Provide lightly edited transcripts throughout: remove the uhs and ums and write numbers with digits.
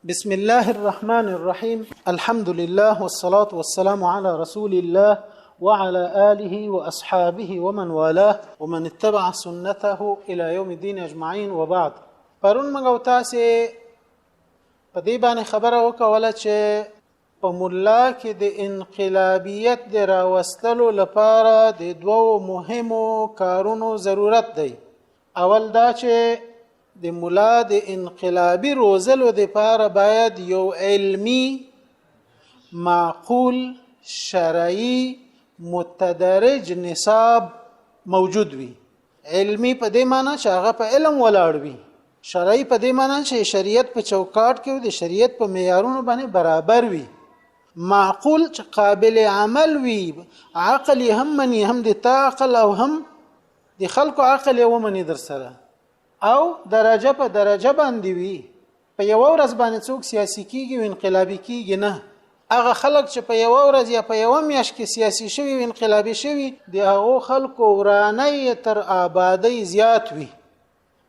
بسم الله الرحمن الرحيم. الحمد لله والصلاة والسلام على رسول الله وعلى آله وأصحابه ومن والاه ومن اتبع سنته إلى يوم الدين أجمعين وبعد. پرون مګو تاسې په دې باندې خبره وکوله چې په مولا کې د انقلابیت د راوستلو لپاره د دوو مهمو کارونو ضرورت دی. اول دا چې د مولا د انقلابی روزلو د لپاره باید یو علمی معقول شرعي متدرج نصاب موجود وي. علمی په دې معنی چې هغه په علم ولاړ وي، شرعي په دې معنی چې شریعت په چوکاټ کې د شریعت په معیارونو باندې برابر وي، معقول چې قابل عمل وي، عقل هم مني، هم د تا عقل او هم د خلکو عقل یې ومني در سره، او درجه په درجه باندې وي. په یو ورځ باندې څوک سیاسي کیږي او انقلابي کیږي نه. هغه خلک چې په یو ورځ یا په یو میاشت کې سیاسي شوي او انقلابي شوي د هغو خلکو ورانۍ تر آبادۍ زیات وي.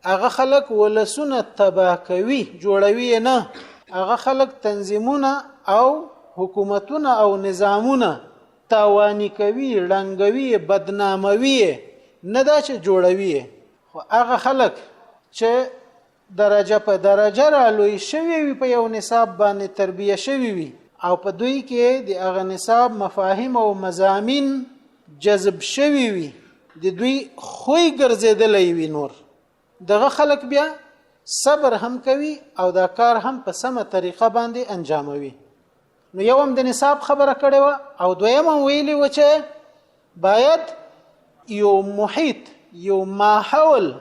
هغه خلک ولسونه تباه کوي، جوړوي نه. هغه خلک تنظیمونه او حکومتونه او نظامونه تاواني کوي، ړنګوي، بدناموي، نه دا چې جوړوي. خو هغه خلک چې درجه په درجه را لوی شوي وي، په یو نصاب باندې تربیه شوي وي، او په دوی کې د هغه نصاب مفاهیم او مضامین جذب شوي وي، د دوی خوی ګرځېدلی وي، نور دغه خلک بیا صبر هم کوي او دا کار هم په سمه طریقه باندې انجاموي. نو یو هم د نصاب خبره کړې وه، او دویم هم ویلي و چې باید یو محیط، یو ماحول،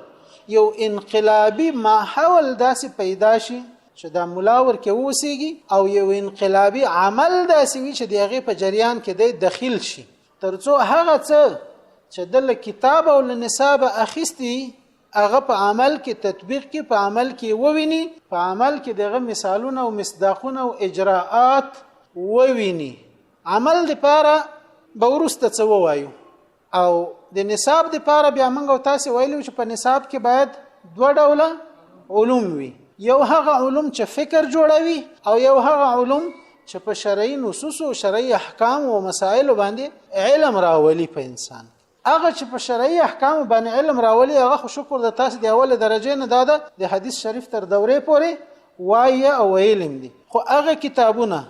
یو انقلابی ماحول داسې پیدا شي چې دا مولا ورکې اوسیږي، او یو انقلابی عمل داسې وي چې د هغې په جریان کې دی دخیل شي، تر څو هغه څه چې د له کتاب او له نصاب اخیستي هغه په عمل کې تطبیق کې، په عمل کې وویني، په عمل کې دغه مثالونه او مصداقونه او اجراءات وویني. عمل لپاره به وروسته څه ووایو، او د نصاب لپاره بیا موږ او تاسې ویلو چې په نصاب کې باید دوه ډوله علوم وي. یو هغه علوم چې فکر جوړوي، او یو هغه علوم چې په شرعي نصوص او شرعي احکام او مسائل باندې علم راولي په انسان. هغه چې په شرعي احکام باندې علم راولي، هغه خو شکر د تاسو د اوله درجه نه داده د حدیث شریف تر دورې پورې وایي او علم دي. خو هغه کتابونه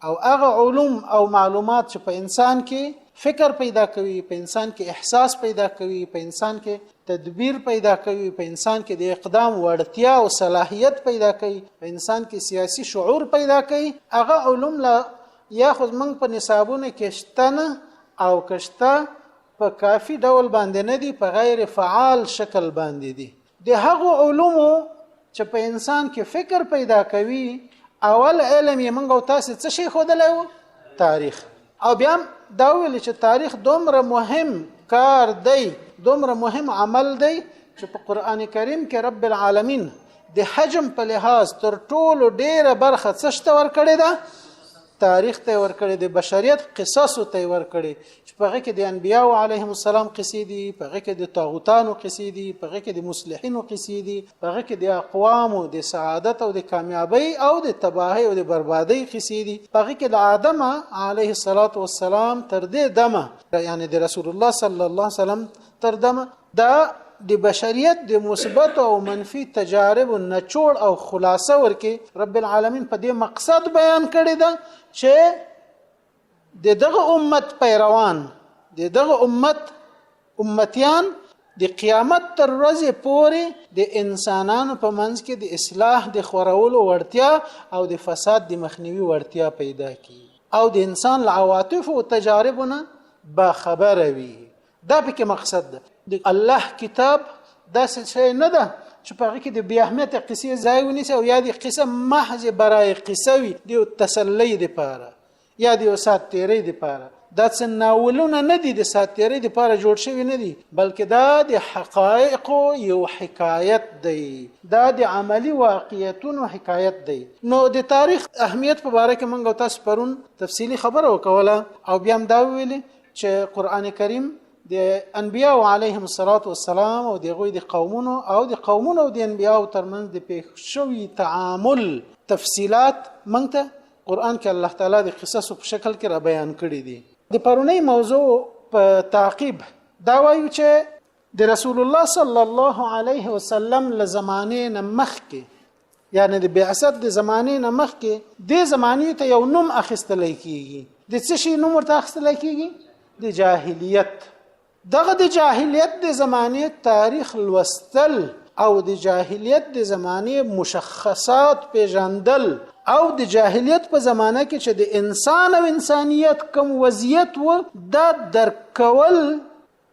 او هغه علوم او معلومات چې په انسان کې فکر پیدا کوي، په انسان کې احساس پیدا کوي، په انسان کې تدبیر پیدا کوي، په انسان کې د اقدام وړتیا او صلاحیت پیدا کوي، په انسان کې سیاسی شعور پیدا کوي، هغه علوم لا یا خو موږ په نصابونه کې شته نه، او کشته په کافی ډول باندې نه دي، په غیر فعال شکل باندې دي. د هغو علومو چې په انسان کې فکر پیدا کوي، اول علم یې موږ او تاسې څه شي ښودلی و؟ تاریخ. او بیا دا ویل چې تاریخ دومره مهم کار دی، دومره مهم عمل دی چې په قرآن کریم کې رب العالمین د حجم په لحاظ تر ټولو ډیره برخه څه شته ورکړې ده؟ تاریخ ته ورکړې، د بشریت قصصو ته ورکړې، چې په هغه کې د انبیاو علیهم السلام قصې دي، په هغه کې د طاغوتانو قصې دي، په هغه کې د مصلحینو قصې دي، په هغه کې د اقوامو د سعادت او د کامیابی او د تباهی او د بربادی قصې دي، په هغه کې د آدم علیه السلام تر دې دمه، یعنی د رسول الله صلی الله علیه وسلم تر دمه، دا د بشریت د مثبت او منفي تجارب نچوړ او خلاصه ورکې رب العالمین په دې مقصد بیان کړی ده چې دغه امت پیروان، دغه امتیان د قیامت تر ورځې پورې د انسانانو په منځ کې د اصلاح د خورولو وړتیا او د فساد د مخنیوي وړتیا پیدا کړي، او د انسان له عواطف او تجاربونه باخبره وي. دا پکې مقصد ده. د الله کتاب داسې شی نه ده چې په هغه کې د بې اهمیته قصې ځای ونیسي، او یا د قصه محض برای قصه وي، د تسلی دپاره یا د یو ساعت تېرۍ دپاره. دا څه ناولونه نه دي د ساعت تېرۍ دپاره جوړ شوي نه دي، بلکې دا د حقایقو یو حکایت دی، دا د عملی واقعیتونو حکایت دی. نو د تاریخ اهمیت په باره کې موږ او تاسو پرون تفصیلي خبره وکوله، او بیا هم دا ویلې چې قرآن کریم د انبیاء علیهم الصلاۃ والسلام او د غوی د قومونو او د انبیاء ترمنځ د پیښ شوی تعامل تفصيلات مونږ ته قران کې الله تعالی د قصص په شکل کې را بیان کړی دي. د پرونی موضوع په تعقیب دا وایو چې د رسول الله صلی الله علیه وسلم له زمانه نه مخکې یعنی د بعثت د زمانه نه مخکې د زمانه ته یو نوم اخیستل کیږي. د څه شي نوم ورته اخیستل کیږي؟ د جاهلیت. دغه د جاهلیت د زمانه تاریخ لوستل او د جاهلیت د زمانه مشخصات پیژندل او د جاهلیت په زمانه کې چې د انسان او انسانیت کوم وضعیت و دا درکول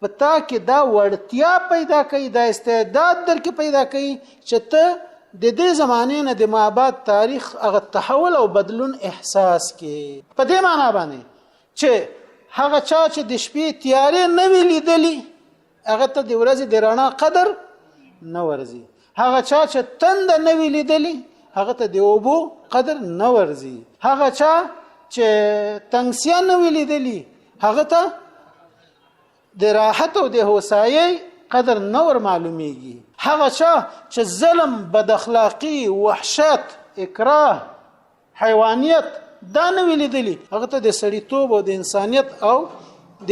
پتا کې دا وړتیا پیدا کوي، دا استعداد درکې پیدا کوي چې ته د دې زمانه نه د مابعد تاریخ هغه تحول او بدلون احساس کې. په دې معنی باندې چې هغه چا چې د شپې تیارې نه وی لیدلی هغه ته د ورځې د رڼا قدر نه ورزي. هغه چا چې تند نه وی لیدلی هغه ته د اوبو قدر نه ورزي. هغه چا چې تنگسیا نه وی لیدلی هغه ته د راحت او د هوسایي قدر نه ور معلومیږي. هغه چا چې ظلم، بد اخلاقی، وحشت، اکراه، حیوانیت دا نه ویلیدلی هغه ته د سړیتوب او د انسانیت او د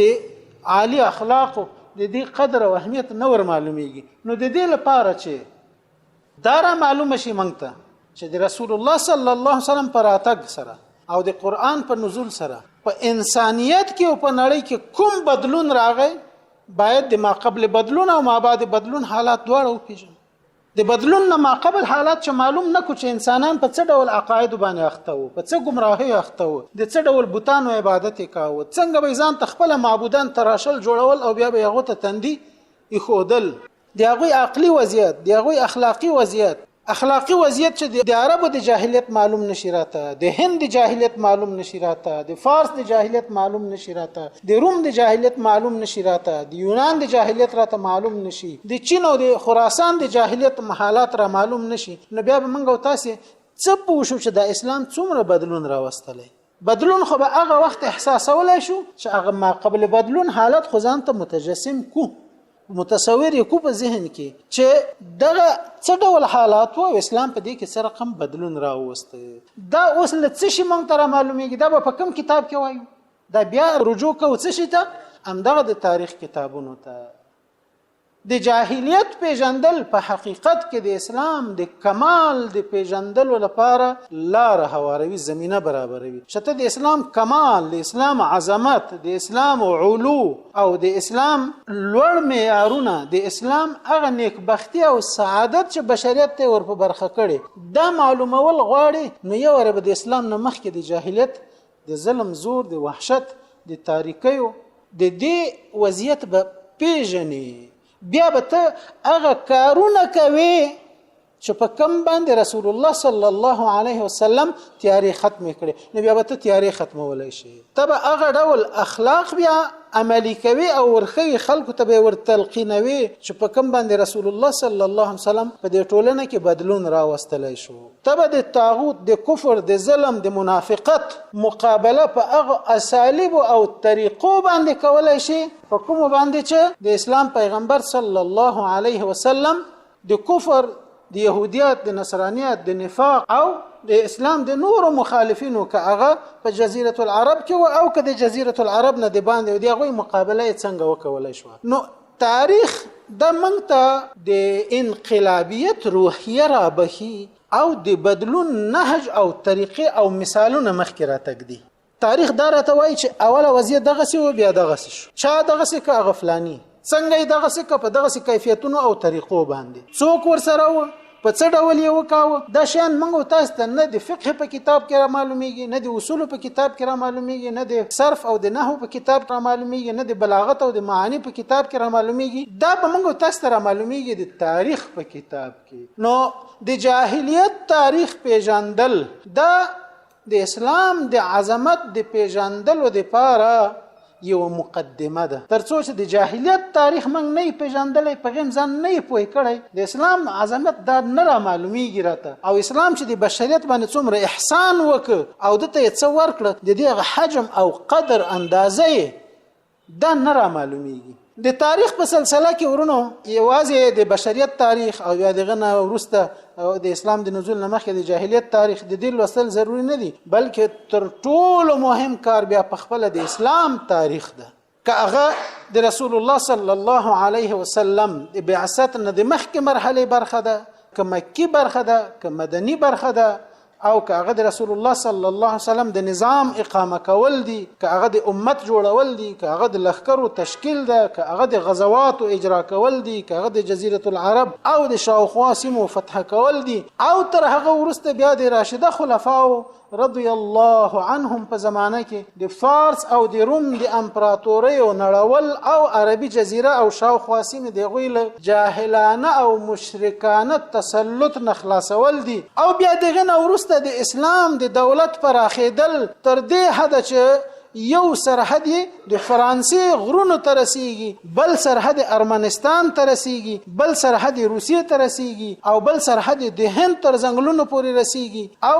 عالی اخلاق د دې قدر او اهمیت نه ور معلومیږي. نو د دې لپاره چې دا را معلومه شي مونږ ته چې د رسول الله صلی الله علیه وسلم پر راتګ سره او د قران په نزول سره په انسانیت کې او په نړۍ کې کوم بدلون راغی باید د ما قبل بدلون او ما بعد بدلون حالات دواړه وپیژنو. د بدلون نه ما قبل حالات چې معلوم نکو چې انسانان په څه ډول عقاید باندې اخته وو، په څه گمراهي اخته وو، د څه ډول بوتانو عبادت کاوه، څنګه به ځان خپل معبودان تراشل جوړول او بیا به هغه ته تندي یخودل. د هغه عقلي وضعیت، د هغه اخلاقی وضعیت چې د عربو د جاهلیت معلوم نشي راته، د هند د جاهلیت معلوم نشي راته، د فارس د جاهلیت معلوم نشي راته، د روم د جاهلیت معلوم نشي راته، د یونان د جاهلیت راته معلوم نشي، د چین او د خراسان د جاهلیت حالات را معلوم نشي. نو بیا به موږ تاسو څه پوښو چې د اسلام څومره بدلون راوستلی. بدلون خو به هغه وخت احساسولای شو چې هغه ما قبل بدلون حالت خو ځان ته متجسم کو، متصور کو په ذهن کې چې دغه څه ډول حالات وو اسلام په دې کې سره رقم بدلون راوسته. دا اوس له څه شي مونږ ته معلومیږي؟ دا په کوم کتاب کې وایو؟ دا بیا رجوع کوو څه شي ته؟ همدغه د تاریخ کتابونو ته. د جاهلیت پیژندل په حقیقت کې د اسلام د کمال د پیژندلو لپاره لار هواروي، زمينه برابروي. شته د اسلام کمال، د اسلام عظمت، د اسلام علو او د اسلام لوړ معیارونه، د اسلام هغه نیکبختی او سعادت چې بشریت ته ور په برخه کړي دا معلومول غواړي. نو یو رب د اسلام نه مخکې د جاهلیت، د ظلم، زور، د وحشت، د تاریکیو د دې وضعیت به پیژني. بیا به ته هغه کارونه کوي چې په کوم باندې رسول الله صلی الله علیه وسلم تیاری ختم کړي. نو بیا به ته تیاری ختمولای شي. ته به هغه ډول اخلاق بیا عملی کوي او ورخي خلکو ته به ورتلقینوي چې په کوم باندې رسول الله صلی الله علیه وسلم په دې ټولنه کې بدلون راوستلای شو. ته به د طاغوت، د کفر، د ظلم، د منافقت مقابله په هغه اسالیب او طریقو باندې کولای شي په کوم باندې چې د اسلام پیغمبر صلی الله علیه وسلم د کفر، د يهودیت، د نصرانیت، د نفاق او د اسلام د نور مخالفینو که هغه په جزیره العرب کې او که د جزیره العرب نه د باندې د هغوی مقابله څنګه وکولای شو. نو تاریخ د موږ ته د انقلابیت روحیه را بخي او د بدلون نهج او طریقې او مثالونه مخکې راتګ دي. تاریخ دا راته وایي چې اوله وضعیت دغسې و، بیا دغسې شو، چا دغسې که هغه فلاني څنګه دغسې که په دغسې کیفیتونو او طریقو باندې څوک ورسره و، په څه ډول یې وکاوه. دا شیان موږ تاسو ته نه د فقه په کتاب کې را معلومیږي، نه د اصول په کتاب کې را معلومیږي، نه د صرف او د نحو په کتاب کې را معلومیږي، نه د بلاغت او د معانی په کتاب کې را معلومیږي. دا به موږ تاسو ته را معلومیږي د تاریخ په کتاب کې. نو د جاهلیت تاریخ پیژندل دا د اسلام د عظمت د پیژندلو لپاره یو مقدمه ده. ترڅو چې د جاهلیت تاریخ موږ نه پیژندلې، په غیم ځان نه پوي کړی، د اسلام عظمت دا نه را معلومیږي راته. او اسلام چې د بشریت باندې څومره احسان وکړ او دته یې څه ورکړه، د دې حجم او قدر اندازې دا نه را معلومیږي. د تاریخ په سلسله کې ورونو یوازې د بشریت تاریخ او یا دغه نه وروسته د اسلام د نزول نه مخکې د جاهلیت تاریخ د دې لوستل ضروری نه دي، بلکې تر ټولو مهم کار بیا په خپل د اسلام تاریخ ده. که هغه د رسول الله صلی الله علیه وسلم د بعثت نه د مخکې مرحله برخه ده، که مکی برخه ده، که مدنی برخه ده، او که هغه د رسول الله صلی الله علیه وسلم د نظام اقامه کول دي، که هغه د امت جوړول دي، که هغه د لښکرو تشکیل ده، که هغه د غزواتو اجرا کول دي، که هغه د جزیره العرب او د شاوخوا سیمو فتح کول دي، او تر هغه وروسته بیا د راشده خلفاو رضی الله عنهم په زمانه کې د فارس او د روم د امپراتورۍ او نړول او عربي جزیره او شاوخوا سیمې د غوی له جاهلانه او مشرکانه تسلط نه خلاصول دي، او بیا دغه نه وروسته د اسلام د دولت پراخېدل تر دې حده چې یو سرحد د فرانسې غرونو ته رسیږي، بل سرحد ارمنستان ته رسیږي، بل سرحد روسیې ته رسیږي، او بل سرحد د هند تر ځنګلونو پورې رسیږي، او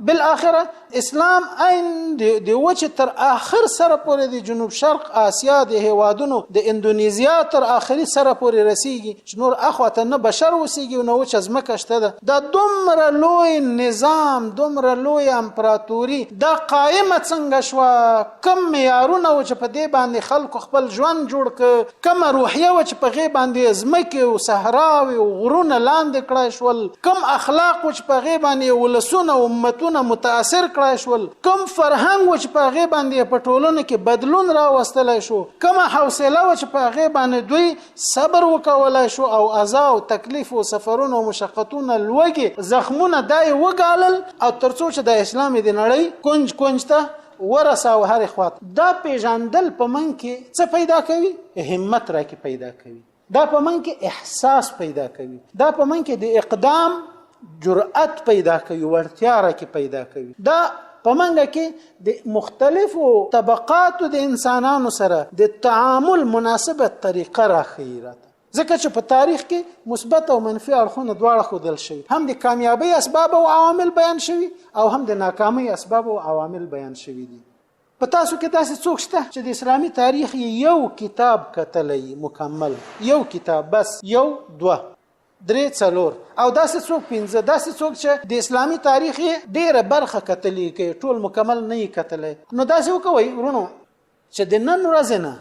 بالاخره اسلام عین د وچه تر اخر سره پورې د جنوب شرق آسیا د هیوادونو د اندونیزیا تر اخري سره پورې رسیږي، چې نور اخواته نه بشر وسیږي او نه وچه ځمکه شته ده. دا دومره لوی نظام، دومره لوی امپراتوري دا قائمه څنګه شوه؟ کم معیارونه و چې په دې باندې خلکو خپل ژوند جوړ کړ، کومه روحیه و چې په هغې باندې ځمکې او صحراوې او غرونه لاندې کړای شول، کوم اخلاق و چې په هغې باندې ولسونه او امتونه متاثر کړای شول، کوم فرهنګ و چې په هغې باندې په ټولنه کې بدلون راوستلی شو، کومه حوصله و چې په هغې باندې دوی صبر وکولی شو، او اذا او تکلیف او سفرونه او مشقتونه لوږې زخمونه دا یې وګالل، او تر څو چې د اسلام د نړۍ کنج کنج ته ورساو هر خواته. دا پیژندل په من کې څه پیدا کوي؟ همت را کې پیدا کوي، دا په من کې احساس پیدا کوي، دا په من کې د اقدام جرأت پیدا کوي، وړتیا را کې پیدا کوي، دا په منګه کې د مختلفو طبقاتو د انسانانو سره د تعامل مناسبه طریقه راښیي راته. ځکه چې په تاریخ کې مثبت او منفي اړخونه دواړه ښودل شوي، هم د کامیابۍ اسباب او عوامل بیان شوي او هم د ناکامۍ اسباب او عوامل بیان شوي دي. په تاسو کې داسې څوک شته چې د اسلامي تاریخ یو کتاب کتلی مکمل، یو کتاب بس، یو، دوه، درې، څلور، او داسې څوک پنځه، داسې څوک چې د اسلامي تاریخ ډیره برخه کتلی کوي، ټول مکمل نه یې کتلی؟ نو داسې وکوئ ورونو چې د نن ورځې نه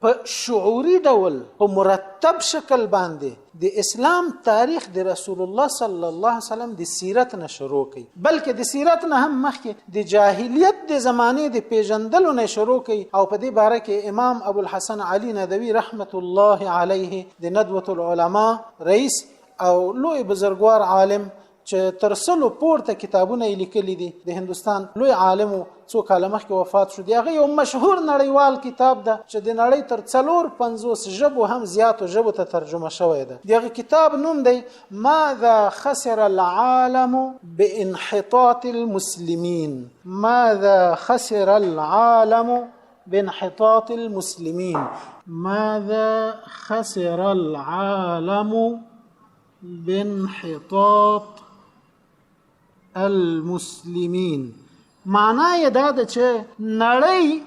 په شعوري ډول په مرتب شکل باندې د اسلام تاریخ د رسول الله صلی الله علیه وسلم د سیرت نه شروع کړي، بلکې د سیرت نه هم مخکې د جاهلیت د زمانې د پیژندلو نه شروع کړي. او په دې باره کې امام ابو الحسن علي ندوي رحمت الله علیه د ندوة العلماء رئیس او لوی بزرګوار عالم چې تر سلو پورته کتابونه یې لیکلي دي، د هندوستان لوی عالم څو کاله مخکې وفات شو، د هغه یو مشهور نړیوال کتاب ده چې د نړۍ تر 450 ژبو هم زیاتو ژبو ته ترجمه شوی ده. د هغه کتاب نوم دی ماذا خسر العالم بانحطاط المسلمين، ماذا خسر العالم بانحطاط المسلمين، ماذا خسر العالم بانحطاط المسلمین. معنا یې دا ده چې نړۍ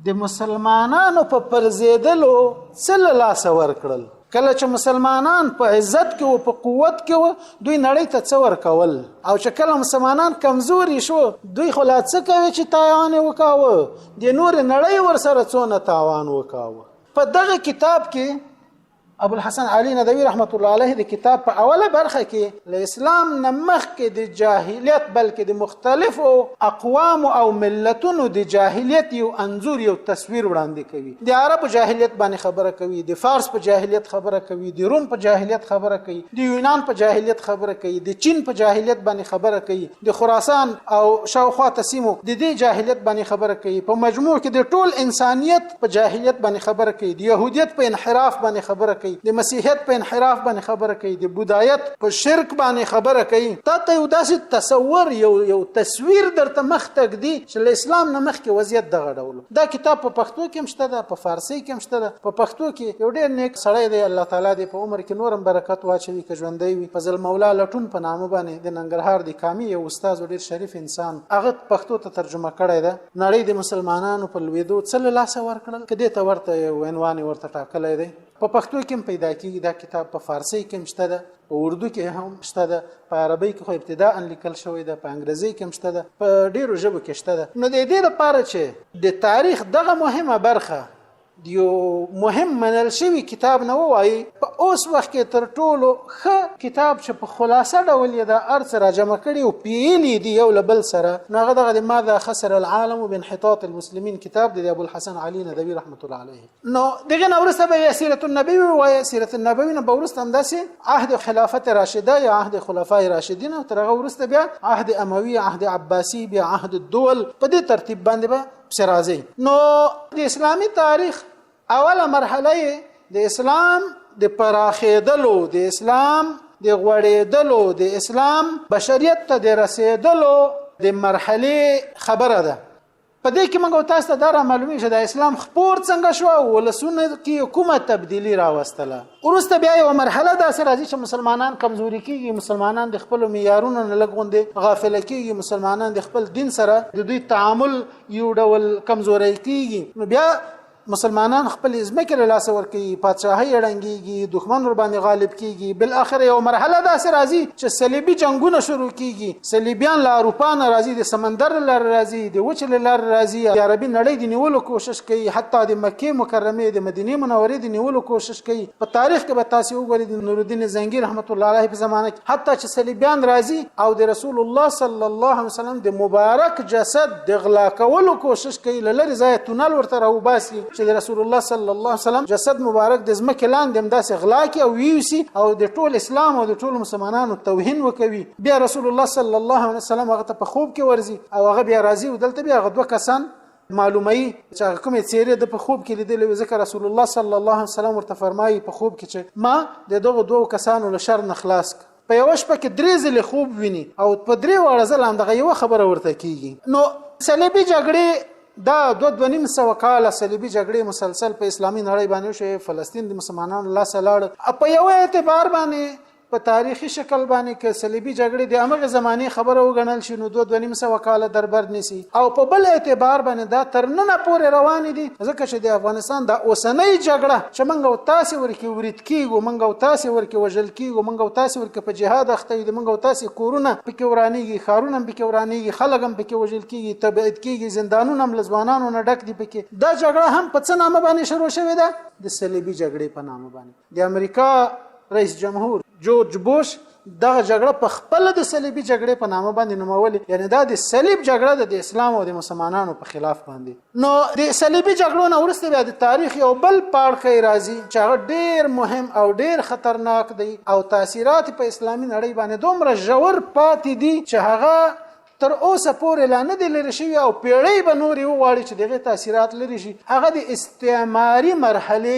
د مسلمانانو په پرزیدلو څه له لاسه ورکړل. کله چې مسلمانان په عزت کې او په قوت کې و، دوی نړۍ ته څه ورکول، او چې کله مسلمانان کمزوري شو، دوی خو لا څه کوي چې تاوان یې وکاوه، د نور نړۍ ورسره څونه تاوان وکاوه. په دغه کتاب کې ابو الحسن علي ندوي رحمت الله علیه د کتاب په اوله برخه کې له اسلام نه مخکې د جاهلیت بلکې د مختلفو اقوام او ملتونو د جاهلیت یو انځور، یو تصویر وړاندې کوي. د عربو جاهلیت باندې خبره کوي، د فارس په جاهلیت خبره کوي، د روم په جاهلیت خبره کوي، د یونان په جاهلیت خبره کوي، د چین په جاهلیت باندې خبره کوي، د خراسان او شاوخوا تسیمو د دې جاهلیت باندې خبره کوي. په مجموع کې د ټول انسانیت په جاهلیت باندې خبره کوي، د يهودیت په انحراف باندې خبره کوي، د مسیحیت په انحراف باندې خبره کوي، د بودایت په شرک باندې خبره کوي. ته یو داسې تصور یو تصویر درته مخ ته ږدي چې له اسلام نه مخکې وضعیت دغه ډول. دا کتاب په پښتو کې هم شته ده، په فارسی کې هم شته ده. په پښتو کې یو ډېر نیک سړی دی، الله تعالی دې په عمر کې نورم برکت واچوي که ژوندی وي، فضل مولا لټون په نامه باندې د ننګرهار د کامي یو استاد ډېر شریف انسان، هغه پښتو ته ترجمه کړی ده. نړۍ د مسلمانانو په لویدو څه له لاسه ورکړل که دې ته ورته یو عنوان ورته ټاکلی دی. په پښتو کې هم پیدا کېږي دا کتاب، په فارسی کې هم شته ده، په اردو کې هم شته ده، په عربی کې خو ابتداء لیکل شوی ده، په انګریزي کې هم شته ده، په ډیرو ژبو کې شته ده. نو د دې لپاره چې د تاریخ دغه مهمه برخه یو مهم منل شوی کتاب نه وایي، په اوس وخت کې تر ټولو ښه کتاب چې په خلاصه ډول یې د ارث راجمع کړي او پیلي دي یو له بل سره، نو هغه دغه د ماذا خسر العالم بانحطاط المسلمین کتاب دی، ابو الحسن علي ندوي رحمت الله علیه. نو دغه نه وروسته به سیرت النبوي وایي، سیرت النبوي نه به وروسته همداسې عهد خلافت راشده یا عهد خلفای راشدین، او تر هغه وروسته بیا عهد اموي، عهد عباسي، بیا عهد الدول، په دې ترتیب باندې به راځي. نو د اسلامي تاریخ اوله مرحله د اسلام د پراخېدلو، د اسلام د غوړېدلو، د اسلام بشریت ته د رسېدلو د مرحله خبره ده. په دې کې موږ تاسو ته دا معلومي چې د اسلام خپور څنګه شو او ولسونه کې کومه تبدیلی راوستله. ورسته بیا یو مرحله داسې راځي چې مسلمانان کمزوري کیږي، مسلمانان د خپل معیارونو نه لږ غوندې غافل کیږي، مسلمانان د خپل دین سره د دوی تعامل یو ډول کمزوري کیږي. نو بیا مسلمانان خپل ځمکې له لاسه ورکوي، پادشاهي ړنګېږي، دښمن ورباندې غالب کیږي. بالاخره یو مرحله داسې راځي چې صلیبي جنګونه شروع کیږي، صلیبیان له اروپا نه راځي، د سمندر له لارې راځي، د وچې له لارې راځي، د عربي نړۍ د نیولو کوشش کوي، حتی د مکې مکرمې د مدینې منورې د نیولو کوشش کوي. په تاریخ کې به تاسو وګورئ د نورالدین زنګي رحمت الله علیه په زمانه کې حتی چې صلیبیان راځي او د رسول الله صلی الله علیه وسلم د مبارک جسد د غلا کولو کوشش کوي، له لرې ځایه تونل ورته راوباسي چې د رسول الله صلی الله علیه وسلم جسد مبارک د ځمکې لاندې همداسې غلا کړي او ویوسي او د ټول اسلام او د ټول مسلمانانو توهین وکوي. بیا رسول الله صلی الله علیه وسلم هغه ته په خوب کې ورځي او هغه بیا راځي او دلته بیا هغه دوه کسان معلومي چې هغه کومې څیرې د په خوب کې لیدلې، ځکه رسول الله صلی الله علیه وسلم ورته فرمایي په خوب کې چې ما د دغه دوه کسانو له شر نه خلاص کړ. په یو شپه کې درې ځله خوب ویني او په درې واړه ځله هم دغه یو خبره ورته کیږي. نو صلیبي جګړې دا 2.5 کاله صلیبي جګړې مسلسل په اسلامي نړۍ باندې شوې، فلسطین د مسلمانانو لاس لاړ. په یو اعتبار باندې په تاریخي شکل باندې کې صلیبي جګړې د هغه زماني خبره وګڼل شي نو 2.5 کاله دربر نسی، او په بل اعتبار باندې دا تر نن پورې روان دي، ځکه چې د افغانستان د اوسنۍ جګړه چې موږ او تاسو ورکی ورید کیږو، موږ او تاسو ورکی وژل کیږو، موږ او تاسو ورکی په جهاد اخته دي، موږ او تاسو کورونه پکې ورانیږي، خارونه پکې ورانیږي، خلک هم پکې وژل کیږي، تبعید کیږي، زندانونه هم لزوانانو نه ډک دي پکې. دا جګړه هم په څه نامه باندې شروع شوې ده؟ د صلیبي جګړې په نامه باندې. د امریکا رئیس جمهور جورج بوش دغه جګړه په خپل د صلیبي جګړې په نامه باندې نومولې، یعنی دا د صلیب جګړه د اسلام او د مسلمانانو په خلاف باندې. نو د صلیبي جګړو نه وروسته بیا د تاریخ یو بل پاړکی راځي چې هغه ډیر مهم او ډیر خطرناک دی او تاثیرات په اسلامي نړۍ باندې دومره ژور پاتې دي چې هغه تر اوسه پورې لا نه دي لري شوي او پیړۍ به نورې وغواړي چې دغه تاثیرات لري شي. هغه د استعماري مرحله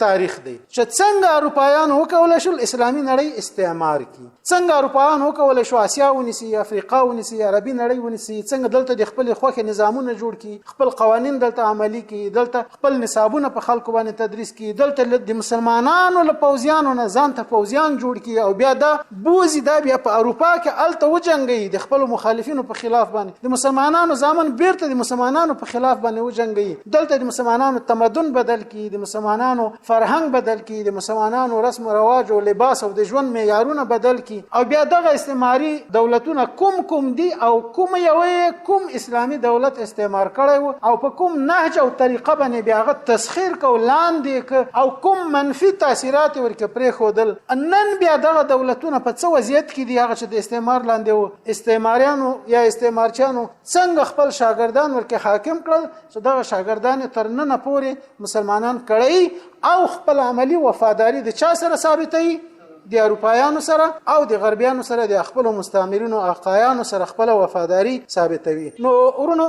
تاریخ دی چې څنګه اروپایان وکولای شول اسلامي نړۍ استعمار کی، څنګه اروپایان وکولای شو آسیا ونیسي، افریقا ونیسي، عربي نړۍ ونیسي، څنګه دلته د خپل خوخه نظامونه جوړ کی، خپل قوانین دلته عملی کی، دلته خپل نصابونه په خلکو باندې تدریس کی، دلته د مسلمانانو له پوځیانو نه ځان ته پوځیان جوړ کی او بیا دا بوزي دا بیا په اروپا کې الته وجنګي د خپل مخالفینو په خلاف باندې، د مسلمانانو ځامن بیرته د مسلمانانو په خلاف باندې وجنګي، دلته د مسلمانانو تمدن بدل کی، د مسلمانانو فرهنګ بدل کی، د مسلمانانو رسم او رواج او لباس او د ژوند معیارونه بدل کی، او بیا دغه استعماري دولتونه کوم دي او کوم اسلامي دولت استعمار کړي او په کوم نهج او طریقه باندې بیا غو تسخير کو لاندې او کوم منفي تاثیرات ورکه پرې خودل. نن بیا دغه دولتونه په څه وضعیت کې دي هغه چې د استعمار لاندې وو، استعماریانو یا استعمارچانو څنګه خپل شاګردان ورکه حاکم کړل چې دغه شاګردان تر نن پورې مسلمانان کړي او خپل عملی وفاداری د چا سره ثابتوي؟ د اروپایانو سره او د غربیانو سره، د خپل مستعمرینو آقایانو سره خپل وفاداری ثابتوي. نو ورونو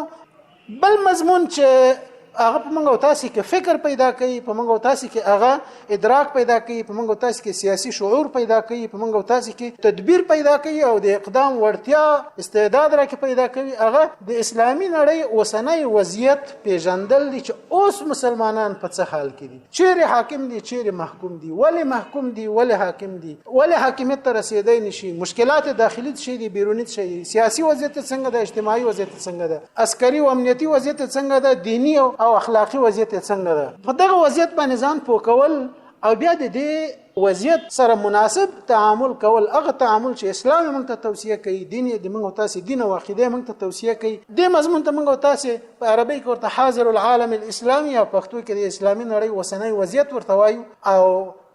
بل مضمون چې هغه په موږ او تاسو کې فکر پیدا کوي، په موږ او تاسو کې هغه ادراک پیدا کوي، په موږ او تاسو کې سیاسي شعور پیدا کوي، په موږ او تاسو کې تدبیر پیدا کوي او د اقدام وړتیا استعداد راکې پیدا کوي. هغه د اسلامي نړۍ اوسنۍ وضعیت پیژندل دي چې اوس مسلمانان په څه حال کې دي، چیرې حاکم دي چیرې محکوم دي، ولې محکوم دي ولې حاکم دي، ولې حاکمیت ته رسیدای نشي، مشکلات داخلي شي دي بیرونی شي، سیاسي وضعیت څنګه ده، اجتماعي وضعیت څنګه ده، عسکري او امنیتي وضعیت څنګه ده، دینی او اخلاقی وضعیت څنګه ده. په دغه وضعیت باندې ځان پوکول او بیا د دې وضعیت سره مناسب تعامل کول، هغه تعامل چې اسلام موږ ته توصیه کوي، دین د موږ تاسو دین او عقیده موږ ته توصیه کوي، د مضمون ته موږ تاسو په عربی کې ورته حاضر العالم الاسلامي او پښتو کې د اسلامي نړۍ وسنۍ وضعیت ورته وایو. او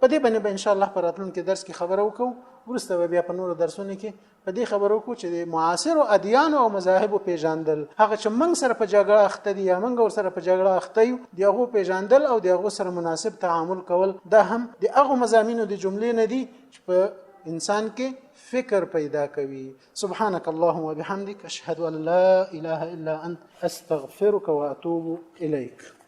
په دې باندې به ان شاء الله په راتلونکي درس کې خبرو وکړو. ورسته بیا په نورو درسونو کې په دې خبرو کو چې د معاصر ادیان او مذاهب پیژندل، هغه چې موږ سره په جګړه اخته دي یا موږ سره په جګړه اخته یو، دغه پیژندل او دغه سره مناسب تعامل کول، دا هم د هغه مضامینو د جملې نه دي چې په انسان کې فکر پیدا کوي. سبحانك اللهم وبحمدك اشهد ان لا اله الا انت استغفرك واتوب اليك.